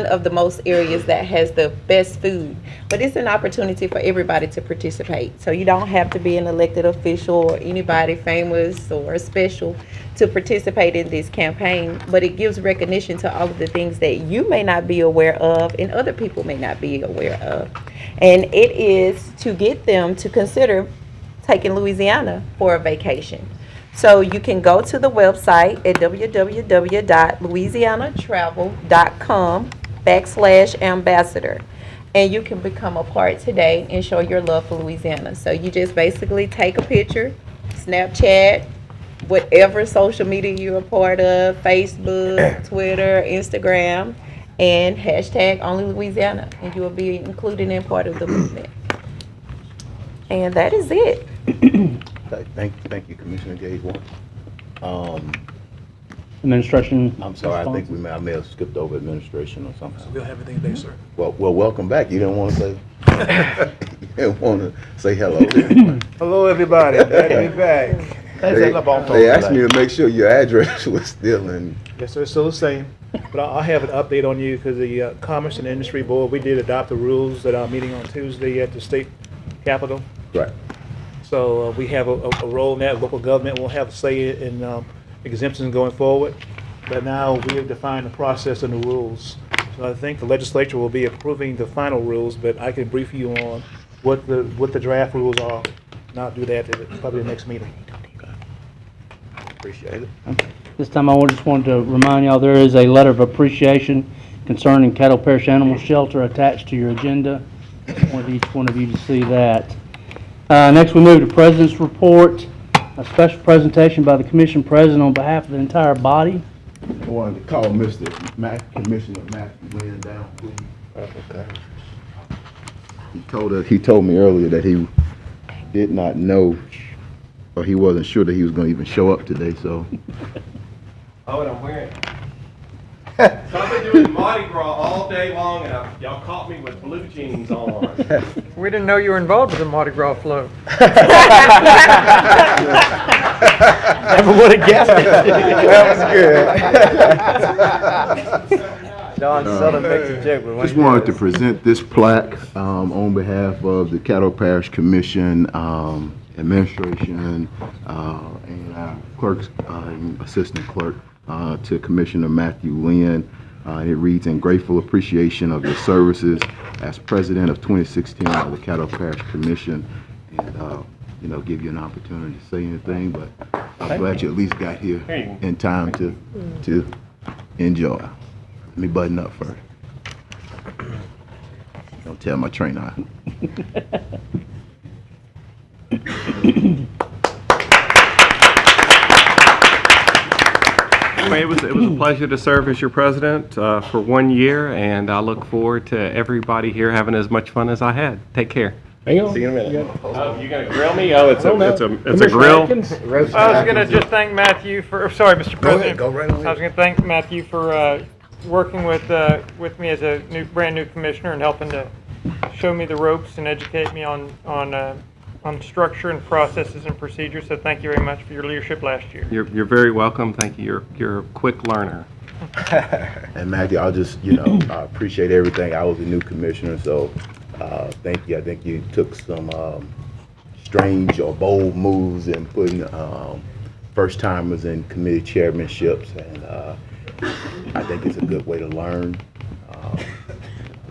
of the most areas that has the best food. But it's an opportunity for everybody to participate. So you don't have to be an elected official or anybody famous or special to participate in this campaign, but it gives recognition to all of the things that you may not be aware of and other people may not be aware of. And it is to get them to consider taking Louisiana for a vacation. So you can go to the website at www.louisianatravel.com/ambassador, and you can become a part today and show your love for Louisiana. So you just basically take a picture, Snapchat, whatever social media you're a part of, Facebook, Twitter, Instagram, and hashtag Only Louisiana, and you will be included in part of the movement. And that is it. Thank you, Commissioner Gage Watt. Administration. I'm sorry, I think I may have skipped over administration or something. We'll have everything today, sir. Well, welcome back. You didn't want to say, you didn't want to say hello. Hello, everybody. Glad to be back. They asked me to make sure your address was still in. Yes, sir, it's still the same. But I'll have an update on you because the Commerce and Industry Board, we did adopt the rules at our meeting on Tuesday at the state capitol. Right. So we have a role in that. Local government will have a say in exemptions going forward. But now we have defined the process and the rules. So I think the legislature will be approving the final rules, but I can brief you on what the draft rules are. Not do that at probably the next meeting. Appreciate it. This time I just wanted to remind y'all there is a letter of appreciation concerning Caddo Parish Animal Shelter attached to your agenda. I wanted each one of you to see that. Next we move to President's Report, a special presentation by the Commission President on behalf of the entire body. I wanted to call Commissioner Matthew Lynn down, please. Okay. He told me earlier that he did not know, or he wasn't sure that he was going to even show up today, so. Oh, and I'm wearing. So I've been doing Mardi Gras all day long, and y'all caught me with blue jeans on. We didn't know you were involved with the Mardi Gras float. Never would have guessed it. That was good. Don Southern makes a joke, but Just wanted to present this plaque on behalf of the Caddo Parish Commission, administration, and our clerks and assistant clerk to Commissioner Matthew Lynn. It reads, "In grateful appreciation of your services as president of 2016 of the Caddo Parish Commission," and give you an opportunity to say anything, but I'm glad you at least got here in time to enjoy. Let me button up first. Don't tell my trainer. It was a pleasure to serve as your president for 1 year, and I look forward to everybody here having as much fun as I had. Take care. Hang on. See you in a minute. Oh, you gonna grill me? Oh, it's a grill. I was going to just thank Matthew for, sorry, Mr. President. Go right ahead. I was going to thank Matthew for working with me as a brand new commissioner and helping to show me the ropes and educate me on structure and processes and procedures. So thank you very much for your leadership last year. You're very welcome. Thank you. You're a quick learner. And Matthew, I'll just, I appreciate everything. I was a new commissioner, so thank you. I think you took some strange or bold moves in putting first-timers in committee chairmanships, and I think it's a good way to learn.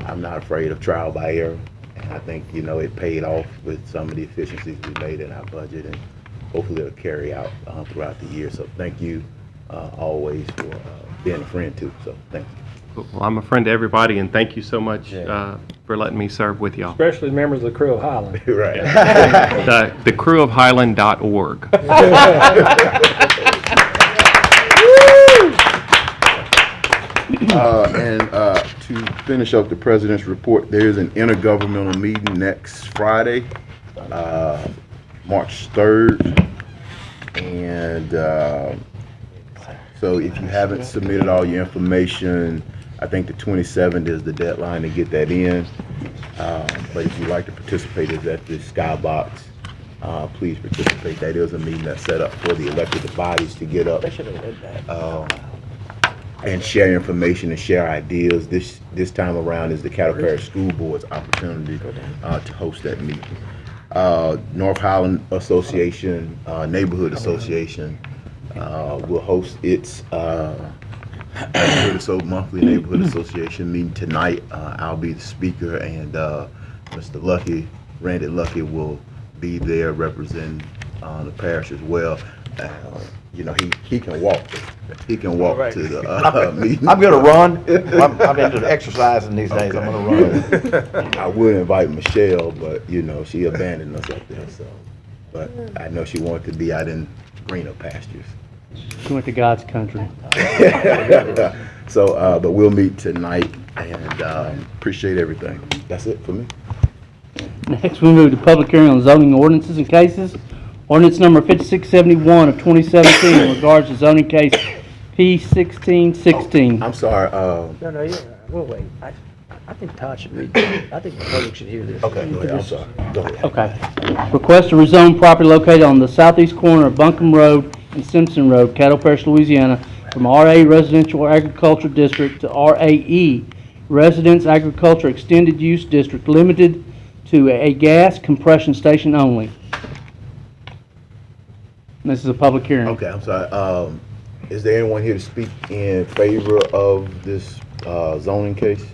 I'm not afraid of trial by error, and I think, it paid off with some of the efficiencies we made in our budget, and hopefully it'll carry out throughout the year. So thank you always for being a friend too, so thank you. Well, I'm a friend to everybody, and thank you so much for letting me serve with y'all. Especially members of the crew of Highland. Right. The crewofhighland.org. To finish up the president's report, there is an intergovernmental meeting next Friday, March 3rd, and so if you haven't submitted all your information, I think the 27th is the deadline to get that in. But if you'd like to participate, it's at the Skybox. Please participate. That is a meeting that's set up for the elected bodies to get up and share information and share ideas. This time around is the Caddo Parish School Board's opportunity to host that meeting. North Highland Association, Neighborhood Association, will host its monthly Neighborhood Association meeting tonight. I'll be the speaker, and Mr. Randy Lucky will be there representing the parish as well. He can walk. He can walk to the meeting. I'm going to run. I'm into exercising these days. I'm going to run. I would invite Michelle, but she abandoned us up there. So, but I know she wanted to be out in greener pastures. She went to God's country. So, but we'll meet tonight, and appreciate everything. That's it for me. Next, we move to public hearing on zoning ordinances and cases. Ordinance number 5671 of 2017 in regards to zoning case P1616. I'm sorry. No, we'll wait. I think Todd should read. I think the public should hear this. Okay, go ahead. I'm sorry. Go ahead. Okay. Request to rezone property located on the southeast corner of Buncombe Road and Simpson Road, Caddo Parish, Louisiana, from RA Residential Agriculture District to RAE Residence Agriculture Extended Use District, limited to a gas compression station only. This is a public hearing. Okay, I'm sorry. Is there anyone here to speak in favor of this zoning case? Is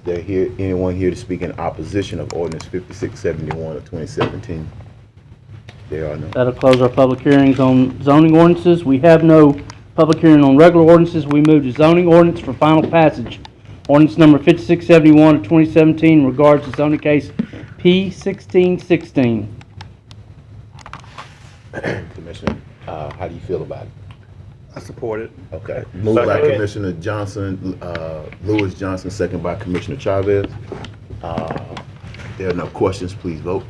there anyone here to speak in opposition of ordinance 5671 of 2017? There are no. That'll close our public hearings on zoning ordinances. We have no public hearing on regular ordinances. We move to zoning ordinance for final passage. Ordinance number 5671 of 2017 in regards to zoning case P1616. Commissioner, how do you feel about it? I support it. Okay. Moved by Commissioner Johnson, Lewis Johnson, second by Commissioner Chavez. There are no questions, please vote.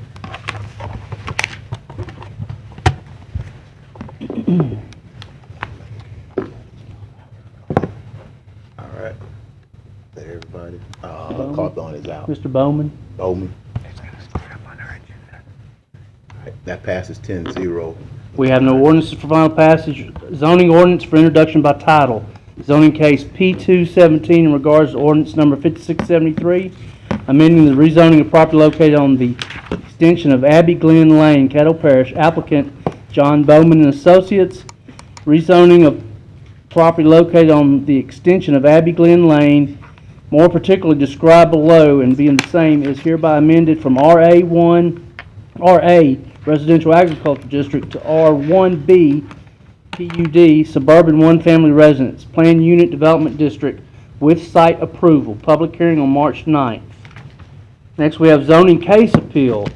All right. There, everybody. Carthon is out. Mr. Bowman? Bowman. All right, that passes 10-0. We have no ordinances for final passage. Zoning ordinance for introduction by title. Zoning case P217 in regards to ordinance number 5673, amending the rezoning of property located on the extension of Abbey Glen Lane, Caddo Parish. Applicant John Bowman and Associates. Rezoning of property located on the extension of Abbey Glen Lane, more particularly described below and being the same, is hereby amended from RA Residential Agriculture District to R1B PUD Suburban One-Family Residence Plan Unit Development District with site approval. Public hearing on March 9th. Next, we have zoning case appeal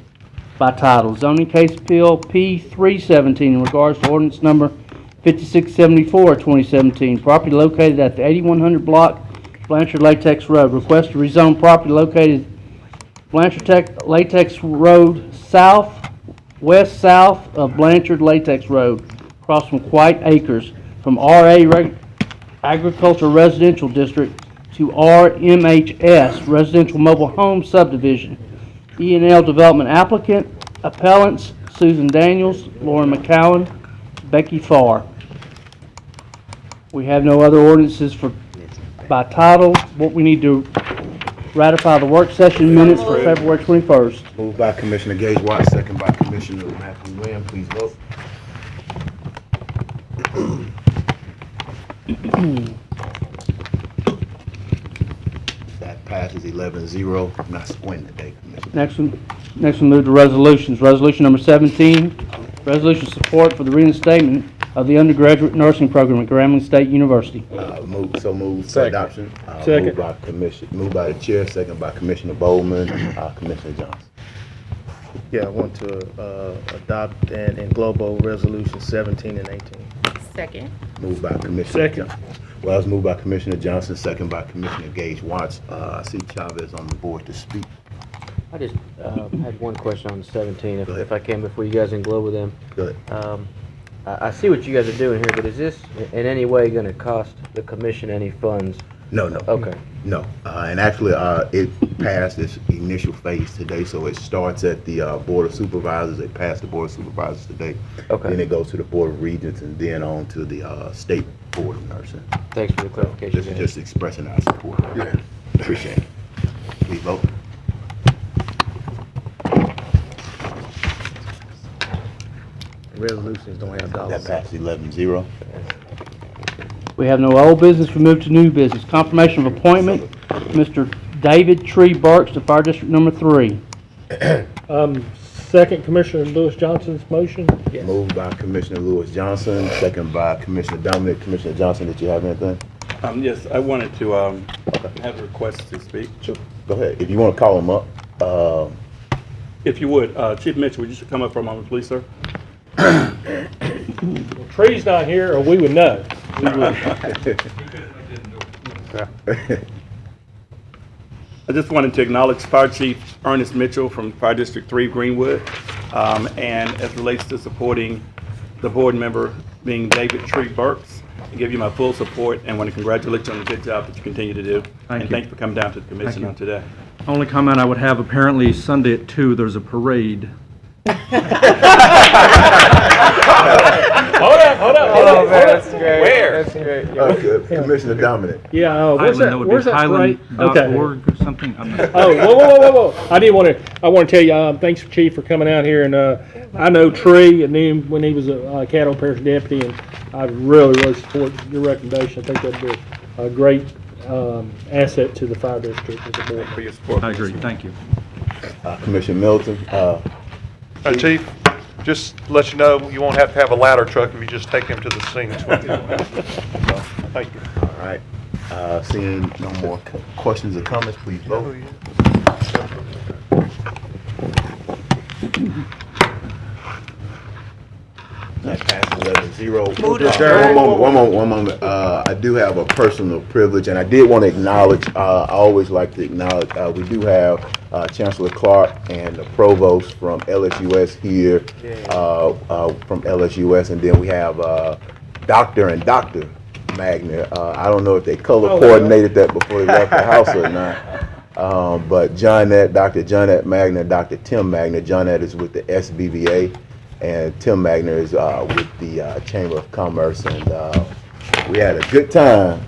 by title. Zoning case appeal P317 in regards to ordinance number 5674 of 2017. Property located at the 8100 block Blanchard Latex Road. Request to rezone property located Blanchard Latex Road west south of Blanchard Latex Road, across from White Acres, from RA Agriculture Residential District to RMHS Residential Mobile Home Subdivision. E&L Development applicant, appellants Susan Daniels, Lauren McCowan, Becky Farr. We have no other ordinances by title. What we need to ratify the work session minutes for February 21st. Moved by Commissioner Gage Watts, second by Commissioner Matthew Williams. Please vote. That passes 11-0. I'm not squinting today, Commissioner. Next we move to resolutions. Resolution number 17, resolution support for the reinstatement of the undergraduate nursing program at Grambling State University. Moved for adoption. Second. Moved by the chair, second by Commissioner Bowman, Commissioner Johnson. Yeah, I want to adopt and global resolution 17 and 18. Second. Moved by Commissioner Johnson. Well, it was moved by Commissioner Johnson, second by Commissioner Gage Watts. I see Chavez on the board to speak. I just had one question on 17, if I can, before you guys can go over them. Go ahead. I see what you guys are doing here, but is this in any way going to cost the commission any funds? No. Okay. No. And actually, it passed its initial phase today, so it starts at the Board of Supervisors. It passed the Board of Supervisors today. Okay. Then it goes to the Board of Regents and then on to the State Board of Nursing. Thanks for the clarification. This is just expressing our support. Yeah. Appreciate it. Please vote. Resolutions don't have dollars. That passed 11-0. We have no old business. We move to new business. Confirmation of appointment, Mr. David Tree Burks to Fire District Number 3. Second Commissioner Lewis Johnson's motion. Yes. Moved by Commissioner Lewis Johnson, second by Commissioner Dominic. Commissioner Johnson, did you have anything? Yes, I wanted to have a request to speak. Sure. Go ahead. If you want to call him up. If you would, Chief Mitchell, would you just come up for a moment, please, sir? Tree's not here, or we would know. I just wanted to acknowledge Fire Chief Ernest Mitchell from Fire District 3 Greenwood, and as relates to supporting the board member being David Tree Burks, I give you my full support and want to congratulate you on the good job that you continue to do. Thank you. Thanks for coming down to the commission on today. Only comment I would have, apparently Sunday at 2, there's a parade. Hold up. That's great. Where? That's great. Commissioner Dominic. Yeah, where's that parade? Highland.org or something. Whoa. I want to tell you, thanks, Chief, for coming out here. And I know Tree, and then when he was a Caddo Parish deputy, and I really support your recommendation. I think that'd be a great asset to the fire district as a board. For your support. I agree, thank you. Commissioner Milton, Chief, just to let you know, you won't have to have a ladder truck if you just take him to the scene. So, thank you. all right. Seeing no more questions or comments, please vote. That passes 11-0. One moment. I do have a personal privilege, and I did want to acknowledge, I always like to acknowledge, we do have Chancellor Clark and the Provost from LSUS here, from LSUS, and then we have Dr. and Dr. Magner. I don't know if they color coordinated that before they left the house or not. But Dr. Johnette Magner, Dr. Tim Magner. Johnette is with the SBVA, and Tim Magner is with the Chamber of Commerce. And we had a good time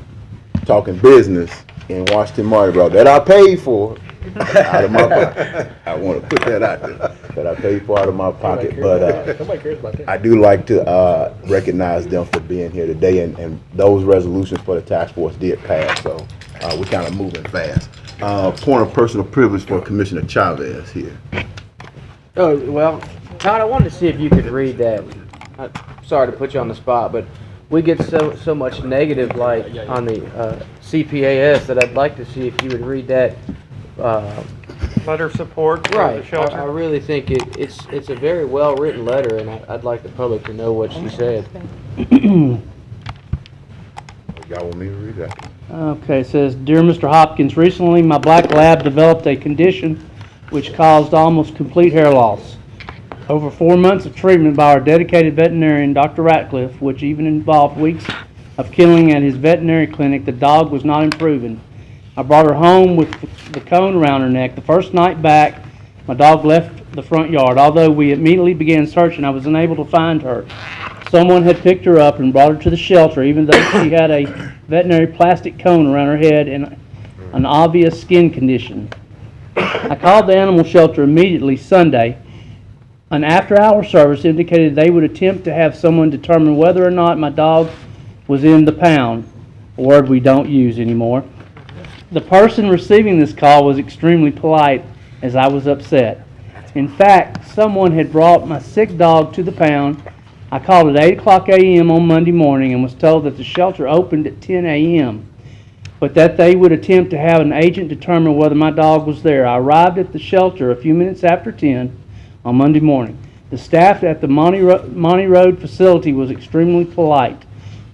talking business in Washington Mardi Gras that I paid for out of my pocket. I want to put that out there, that I paid for out of my pocket. But Nobody cares about that. I do like to recognize them for being here today, and those resolutions for the task force did pass, so we're kind of moving fast. Point of personal privilege for Commissioner Chavez here. Oh, well, Todd, I wanted to see if you could read that. Sorry to put you on the spot, but we get so much negative light on the CPAS that I'd like to see if you would read that. Letter of support for the Right. shelter. I really think it's a very well-written letter, and I'd like the public to know what she said. Y'all want me to read that? Okay, it says, Dear Mr. Hopkins, recently my black lab developed a condition which caused almost complete hair loss. Over 4 months of treatment by our dedicated veterinarian, Dr. Ratcliffe, which even involved weeks of killing at his veterinary clinic, the dog was not improving. I brought her home with the cone around her neck. The first night back, my dog left the front yard. Although we immediately began searching, I was unable to find her. Someone had picked her up and brought her to the shelter, even though she had a veterinary plastic cone around her head and an obvious skin condition. I called the animal shelter immediately Sunday. An after-hour service indicated they would attempt to have someone determine whether or not my dog was in the pound, a word we don't use anymore. The person receiving this call was extremely polite, as I was upset. In fact, someone had brought my sick dog to the pound. I called at 8 o'clock a.m. on Monday morning and was told that the shelter opened at 10 a.m., but that they would attempt to have an agent determine whether my dog was there. I arrived at the shelter a few minutes after 10 on Monday morning. The staff at the Monty Road facility was extremely polite.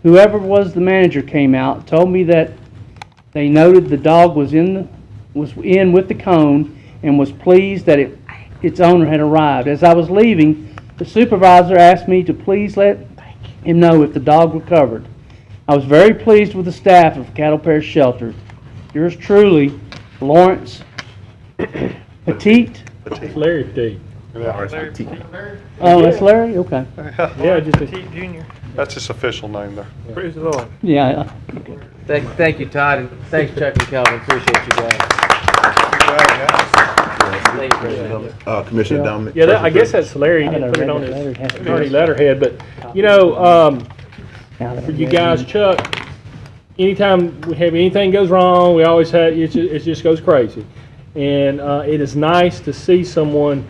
Whoever was the manager came out, told me that they noted the dog was in with the cone and was pleased that its owner had arrived. As I was leaving, the supervisor asked me to please let him know if the dog recovered. I was very pleased with the staff of Caddo Parish Shelter. Yours truly, Lawrence Petite. Larry Petite. Oh, that's Larry? Okay. Yeah, just Petite Junior. That's his official name there. Praise the Lord. Yeah. Thank you, Todd, and thanks, Chuck and Calvin. Appreciate you guys. Thank you, President. Commissioner Dominic. Yeah, I guess that's Larry. He didn't put it on his attorney letterhead, but, for you guys, Chuck, anytime we have anything goes wrong, we always have, it just goes crazy. And it is nice to see someone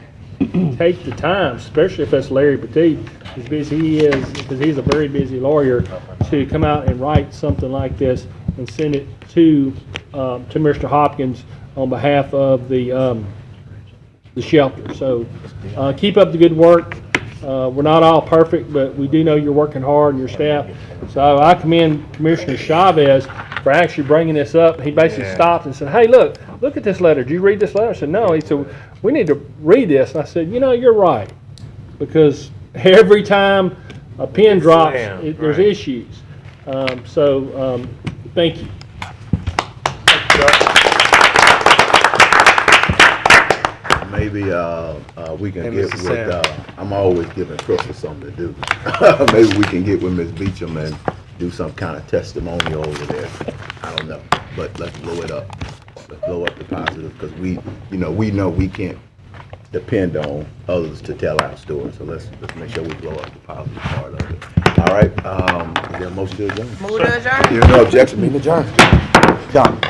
take the time, especially if that's Larry Petite, as busy he is, because he's a very busy lawyer, to come out and write something like this and send it to Mr. Hopkins on behalf of the shelter. So keep up the good work. We're not all perfect, but we do know you're working hard and your staff. So I commend Commissioner Chavez for actually bringing this up. He basically stopped and said, hey, look at this letter. Did you read this letter? I said, no. He said, we need to read this. And I said, you're right. Because every time a pen drops, there's issues. Thank you. Maybe we can get with, I'm always giving Crystal something to do. Maybe we can get with Ms. Beecham and do some kind of testimonial over there. I don't know, but let's blow it up. Let's blow up the positive, because we know we can't depend on others to tell our story. So let's make sure we blow up the positive part of it. All right, is there a motion to adjourn? Move to adjourn. Hearing no objection, meeting adjourned. John.